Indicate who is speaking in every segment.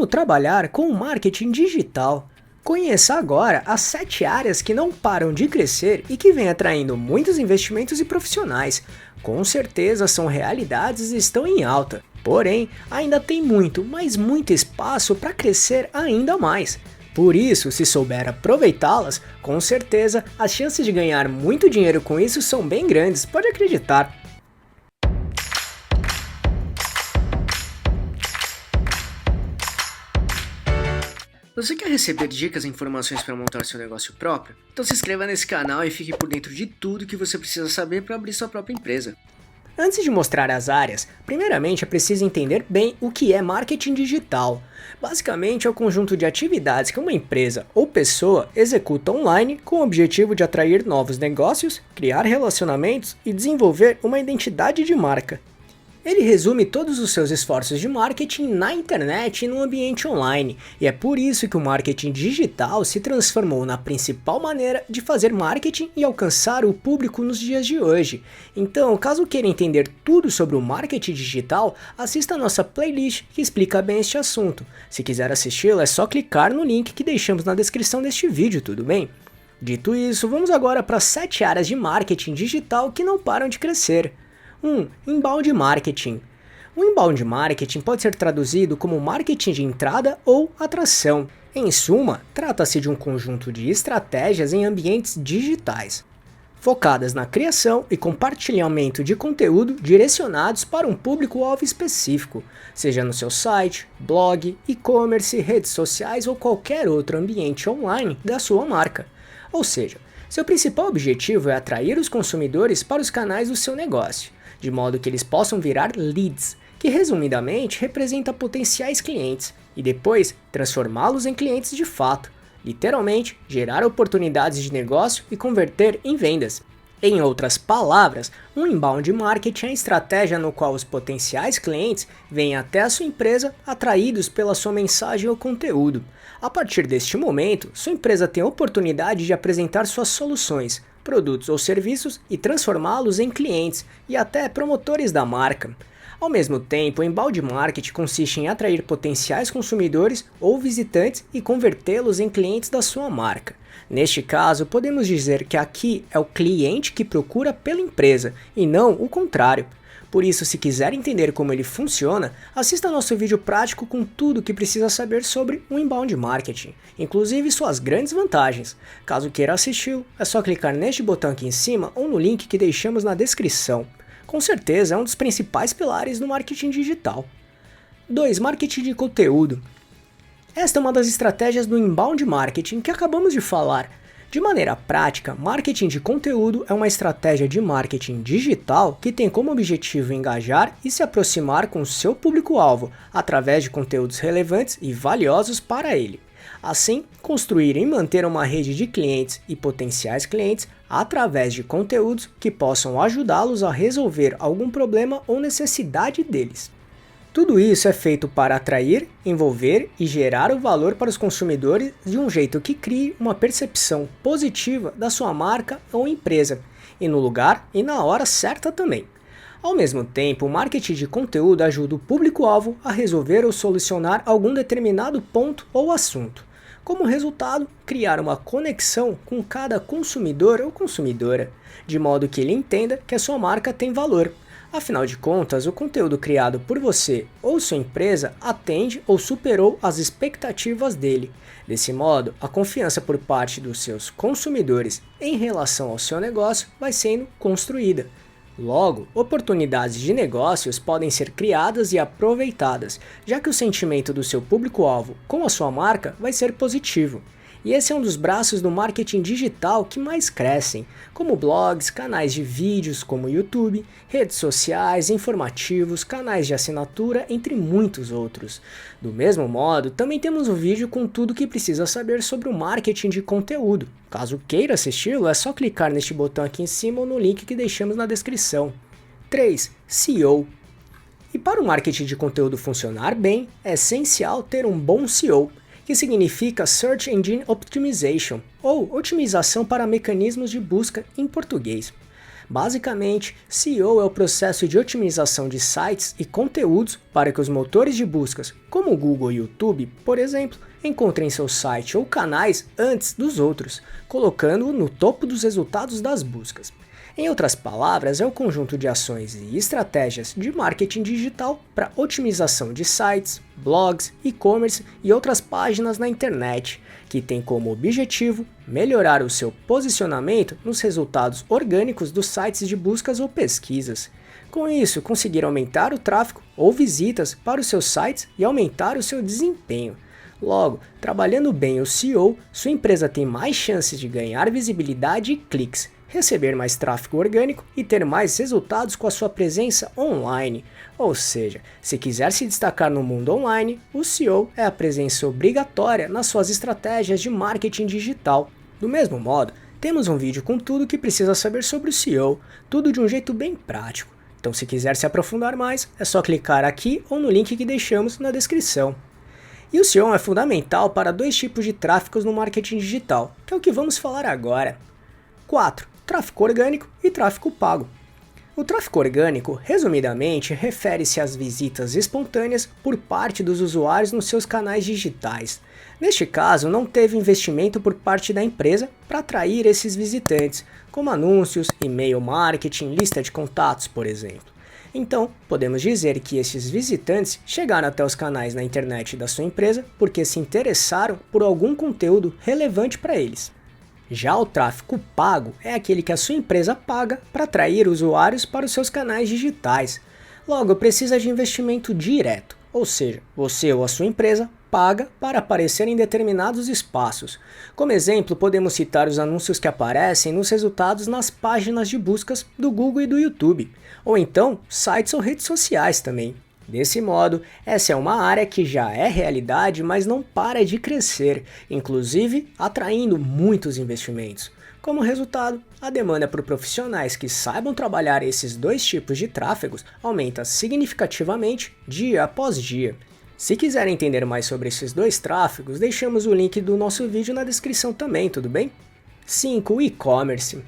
Speaker 1: como trabalhar com o marketing digital. Conheça agora as 7 áreas que não param de crescer e que vêm atraindo muitos investimentos e profissionais. Com certeza são realidades e estão em alta. Porém, ainda tem muito, mas muito espaço para crescer ainda mais. Por isso, se souber aproveitá-las, com certeza as chances de ganhar muito dinheiro com isso são bem grandes, pode acreditar. Você quer receber dicas e informações para montar seu negócio próprio? Então se inscreva nesse canal e fique por dentro de tudo que você precisa saber para abrir sua própria empresa. Antes de mostrar as áreas, primeiramente é preciso entender bem o que é marketing digital. Basicamente é o conjunto de atividades que uma empresa ou pessoa executa online com o objetivo de atrair novos negócios, criar relacionamentos e desenvolver uma identidade de marca. Ele resume todos os seus esforços de marketing na internet e no ambiente online, e é por isso que o marketing digital se transformou na principal maneira de fazer marketing e alcançar o público nos dias de hoje. Então, caso queira entender tudo sobre o marketing digital, assista a nossa playlist que explica bem este assunto. Se quiser assisti-la, é só clicar no link que deixamos na descrição deste vídeo, tudo bem? Dito isso, vamos agora para as 7 áreas de marketing digital que não param de crescer. 1. Inbound Marketing. O Inbound Marketing pode ser traduzido como marketing de entrada ou atração. Em suma, trata-se de um conjunto de estratégias em ambientes digitais, focadas na criação e compartilhamento de conteúdo direcionados para um público-alvo específico, seja no seu site, blog, e-commerce, redes sociais ou qualquer outro ambiente online da sua marca. Ou seja, seu principal objetivo é atrair os consumidores para os canais do seu negócio, de modo que eles possam virar leads, que resumidamente representa potenciais clientes, e depois transformá-los em clientes de fato, literalmente gerar oportunidades de negócio e converter em vendas. Em outras palavras, um inbound marketing é a estratégia no qual os potenciais clientes vêm até a sua empresa atraídos pela sua mensagem ou conteúdo. A partir deste momento, sua empresa tem a oportunidade de apresentar suas soluções, produtos ou serviços e transformá-los em clientes e até promotores da marca. Ao mesmo tempo, o inbound marketing consiste em atrair potenciais consumidores ou visitantes e convertê-los em clientes da sua marca. Neste caso, podemos dizer que aqui é o cliente que procura pela empresa e não o contrário. Por isso, se quiser entender como ele funciona, assista nosso vídeo prático com tudo o que precisa saber sobre o inbound marketing, inclusive suas grandes vantagens. Caso queira assistir, é só clicar neste botão aqui em cima ou no link que deixamos na descrição. Com certeza é um dos principais pilares do marketing digital. 2. Marketing de conteúdo. Esta é uma das estratégias do inbound marketing que acabamos de falar. De maneira prática, marketing de conteúdo é uma estratégia de marketing digital que tem como objetivo engajar e se aproximar com o seu público-alvo através de conteúdos relevantes e valiosos para ele. Assim, construir e manter uma rede de clientes e potenciais clientes através de conteúdos que possam ajudá-los a resolver algum problema ou necessidade deles. Tudo isso é feito para atrair, envolver e gerar o valor para os consumidores de um jeito que crie uma percepção positiva da sua marca ou empresa, e no lugar e na hora certa também. Ao mesmo tempo, o marketing de conteúdo ajuda o público-alvo a resolver ou solucionar algum determinado ponto ou assunto. Como resultado, criar uma conexão com cada consumidor ou consumidora, de modo que ele entenda que a sua marca tem valor. Afinal de contas, o conteúdo criado por você ou sua empresa atende ou superou as expectativas dele. Desse modo, a confiança por parte dos seus consumidores em relação ao seu negócio vai sendo construída. Logo, oportunidades de negócios podem ser criadas e aproveitadas, já que o sentimento do seu público-alvo com a sua marca vai ser positivo. E esse é um dos braços do marketing digital que mais crescem, como blogs, canais de vídeos como YouTube, redes sociais, informativos, canais de assinatura, entre muitos outros. Do mesmo modo, também temos um vídeo com tudo o que precisa saber sobre o marketing de conteúdo. Caso queira assisti-lo, é só clicar neste botão aqui em cima ou no link que deixamos na descrição. 3. SEO. E para o marketing de conteúdo funcionar bem, é essencial ter um bom SEO, que significa Search Engine Optimization, ou otimização para mecanismos de busca em português. Basicamente, SEO é o processo de otimização de sites e conteúdos para que os motores de buscas, como o Google e o YouTube, por exemplo, encontrem seu site ou canais antes dos outros, colocando-o no topo dos resultados das buscas. Em outras palavras, é o conjunto de ações e estratégias de marketing digital para otimização de sites, blogs, e-commerce e outras páginas na internet, que tem como objetivo melhorar o seu posicionamento nos resultados orgânicos dos sites de buscas ou pesquisas. Com isso, conseguir aumentar o tráfego ou visitas para os seus sites e aumentar o seu desempenho. Logo, trabalhando bem o SEO, sua empresa tem mais chances de ganhar visibilidade e cliques, receber mais tráfego orgânico e ter mais resultados com a sua presença online. Ou seja, se quiser se destacar no mundo online, o SEO é a presença obrigatória nas suas estratégias de marketing digital. Do mesmo modo, temos um vídeo com tudo que precisa saber sobre o SEO, tudo de um jeito bem prático. Então, se quiser se aprofundar mais, é só clicar aqui ou no link que deixamos na descrição. E o SEO é fundamental para dois tipos de tráfegos no marketing digital, que é o que vamos falar agora. 4. Tráfego orgânico e tráfego pago. O tráfego orgânico, resumidamente, refere-se às visitas espontâneas por parte dos usuários nos seus canais digitais. Neste caso, não teve investimento por parte da empresa para atrair esses visitantes, como anúncios, e-mail marketing, lista de contatos, por exemplo. Então, podemos dizer que esses visitantes chegaram até os canais na internet da sua empresa porque se interessaram por algum conteúdo relevante para eles. Já o tráfego pago é aquele que a sua empresa paga para atrair usuários para os seus canais digitais. Logo, precisa de investimento direto, ou seja, você ou a sua empresa paga para aparecer em determinados espaços. Como exemplo, podemos citar os anúncios que aparecem nos resultados nas páginas de buscas do Google e do YouTube, ou então sites ou redes sociais também. Desse modo, essa é uma área que já é realidade, mas não para de crescer, inclusive atraindo muitos investimentos. Como resultado, a demanda por profissionais que saibam trabalhar esses dois tipos de tráfegos aumenta significativamente dia após dia. Se quiser entender mais sobre esses dois tráfegos, deixamos o link do nosso vídeo na descrição também, tudo bem? 5. E-commerce.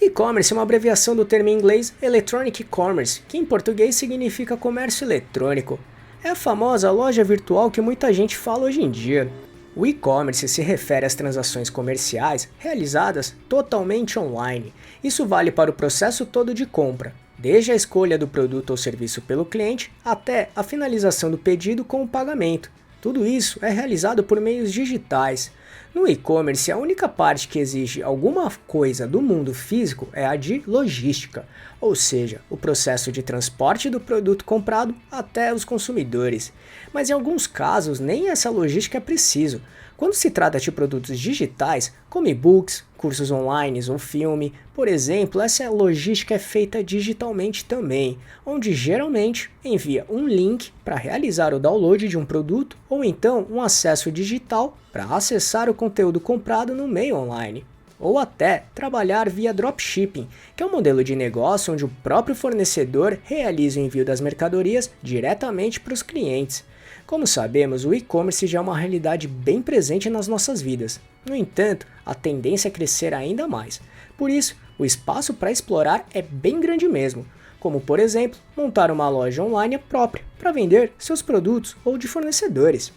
Speaker 1: E-commerce é uma abreviação do termo em inglês Electronic Commerce, que em português significa comércio eletrônico. É a famosa loja virtual que muita gente fala hoje em dia. O e-commerce se refere às transações comerciais realizadas totalmente online. Isso vale para o processo todo de compra, desde a escolha do produto ou serviço pelo cliente até a finalização do pedido com o pagamento. Tudo isso é realizado por meios digitais. No e-commerce, a única parte que exige alguma coisa do mundo físico é a de logística, ou seja, o processo de transporte do produto comprado até os consumidores. Mas em alguns casos, nem essa logística é preciso. Quando se trata de produtos digitais, como e-books, cursos online ou filme, por exemplo, essa logística é feita digitalmente também, onde geralmente envia um link para realizar o download de um produto ou então um acesso digital para acessar o conteúdo comprado no meio online. Ou até trabalhar via dropshipping, que é um modelo de negócio onde o próprio fornecedor realiza o envio das mercadorias diretamente para os clientes. Como sabemos, o e-commerce já é uma realidade bem presente nas nossas vidas. No entanto, a tendência é crescer ainda mais. Por isso, o espaço para explorar é bem grande mesmo, como por exemplo, montar uma loja online própria para vender seus produtos ou de fornecedores.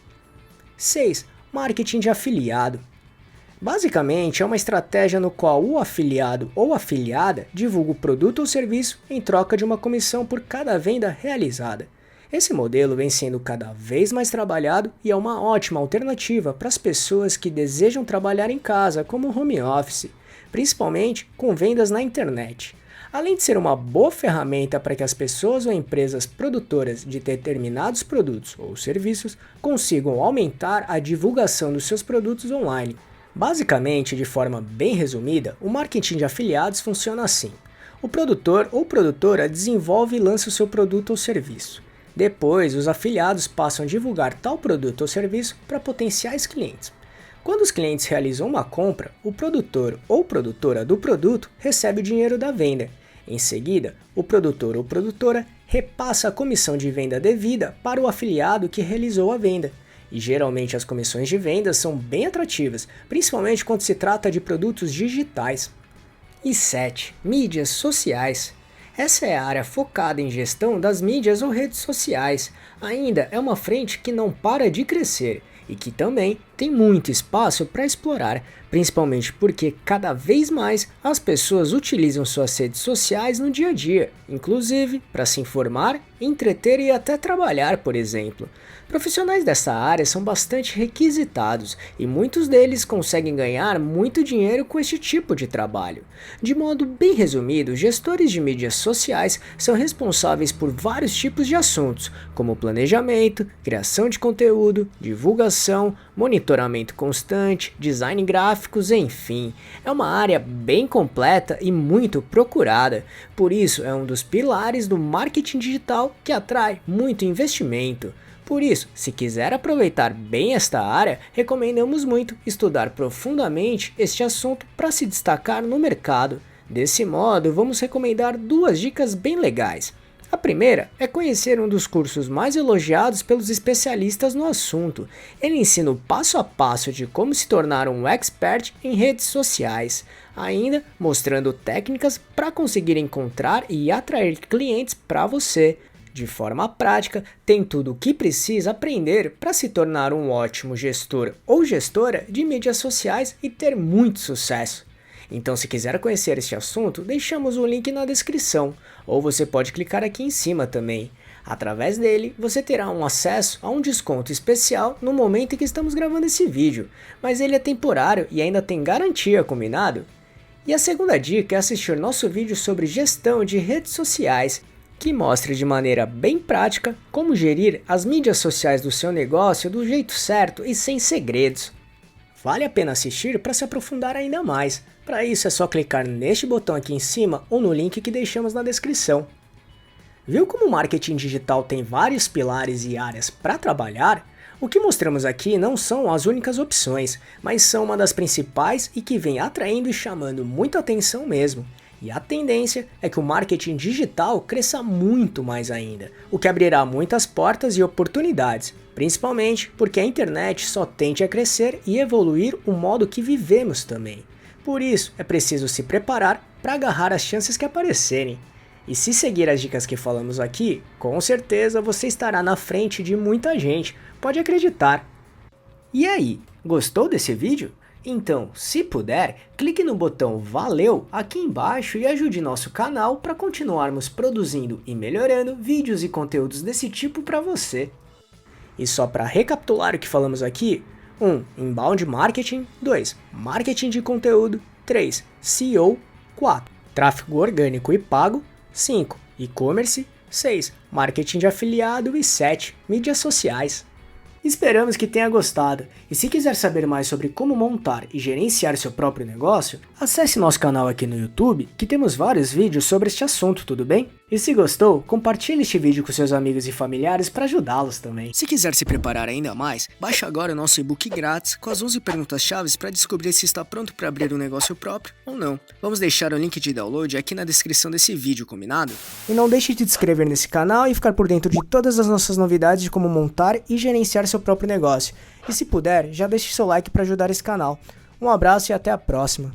Speaker 1: 6. Marketing de afiliado. Basicamente, é uma estratégia no qual o afiliado ou afiliada divulga o produto ou serviço em troca de uma comissão por cada venda realizada. Esse modelo vem sendo cada vez mais trabalhado e é uma ótima alternativa para as pessoas que desejam trabalhar em casa como home office, principalmente com vendas na internet. Além de ser uma boa ferramenta para que as pessoas ou empresas produtoras de determinados produtos ou serviços consigam aumentar a divulgação dos seus produtos online. Basicamente, de forma bem resumida, o marketing de afiliados funciona assim. O produtor ou produtora desenvolve e lança o seu produto ou serviço. Depois, os afiliados passam a divulgar tal produto ou serviço para potenciais clientes. Quando os clientes realizam uma compra, o produtor ou produtora do produto recebe o dinheiro da venda. Em seguida, o produtor ou produtora repassa a comissão de venda devida para o afiliado que realizou a venda. E geralmente as comissões de vendas são bem atrativas, principalmente quando se trata de produtos digitais. E 7. Mídias sociais. Essa é a área focada em gestão das mídias ou redes sociais. Ainda é uma frente que não para de crescer e que também tem muito espaço para explorar, principalmente porque cada vez mais as pessoas utilizam suas redes sociais no dia a dia, inclusive para se informar, entreter e até trabalhar, por exemplo. Profissionais dessa área são bastante requisitados e muitos deles conseguem ganhar muito dinheiro com este tipo de trabalho. De modo bem resumido, gestores de mídias sociais são responsáveis por vários tipos de assuntos, como planejamento, criação de conteúdo, divulgação, monitoramento constante, design gráficos, enfim. É uma área bem completa e muito procurada. Por isso, é um dos pilares do marketing digital que atrai muito investimento. Por isso, se quiser aproveitar bem esta área, recomendamos muito estudar profundamente este assunto para se destacar no mercado. Desse modo, vamos recomendar duas dicas bem legais. A primeira é conhecer um dos cursos mais elogiados pelos especialistas no assunto. Ele ensina o passo a passo de como se tornar um expert em redes sociais, ainda mostrando técnicas para conseguir encontrar e atrair clientes para você. De forma prática, tem tudo o que precisa aprender para se tornar um ótimo gestor ou gestora de mídias sociais e ter muito sucesso. Então, se quiser conhecer este assunto, deixamos o link na descrição, ou você pode clicar aqui em cima também. Através dele, você terá um acesso a um desconto especial no momento em que estamos gravando esse vídeo, mas ele é temporário e ainda tem garantia, combinado? E a segunda dica é assistir nosso vídeo sobre gestão de redes sociais, que mostra de maneira bem prática como gerir as mídias sociais do seu negócio do jeito certo e sem segredos. Vale a pena assistir para se aprofundar ainda mais. Para isso é só clicar neste botão aqui em cima ou no link que deixamos na descrição. Viu como o marketing digital tem vários pilares e áreas para trabalhar? O que mostramos aqui não são as únicas opções, mas são uma das principais e que vem atraindo e chamando muita atenção mesmo. E a tendência é que o marketing digital cresça muito mais ainda, o que abrirá muitas portas e oportunidades, principalmente porque a internet só tende a crescer e evoluir o modo que vivemos também. Por isso, é preciso se preparar para agarrar as chances que aparecerem. E se seguir as dicas que falamos aqui, com certeza você estará na frente de muita gente, pode acreditar. E aí, gostou desse vídeo? Então, se puder, clique no botão Valeu aqui embaixo e ajude nosso canal para continuarmos produzindo e melhorando vídeos e conteúdos desse tipo para você. E só para recapitular o que falamos aqui: 1. Inbound Marketing. 2. Marketing de conteúdo. 3. SEO. 4. Tráfego orgânico e pago. 5. E-commerce. 6. Marketing de afiliado. E 7. Mídias sociais. Esperamos que tenha gostado, e se quiser saber mais sobre como montar e gerenciar seu próprio negócio, acesse nosso canal aqui no YouTube, que temos vários vídeos sobre este assunto, tudo bem? E se gostou, compartilhe este vídeo com seus amigos e familiares para ajudá-los também. Se quiser se preparar ainda mais, baixe agora o nosso e-book grátis com as 11 perguntas-chave para descobrir se está pronto para abrir um negócio próprio ou não. Vamos deixar o link de download aqui na descrição desse vídeo, combinado? E não deixe de se inscrever nesse canal e ficar por dentro de todas as nossas novidades de como montar e gerenciar seu próprio negócio. E se puder, já deixe seu like para ajudar esse canal. Um abraço e até a próxima.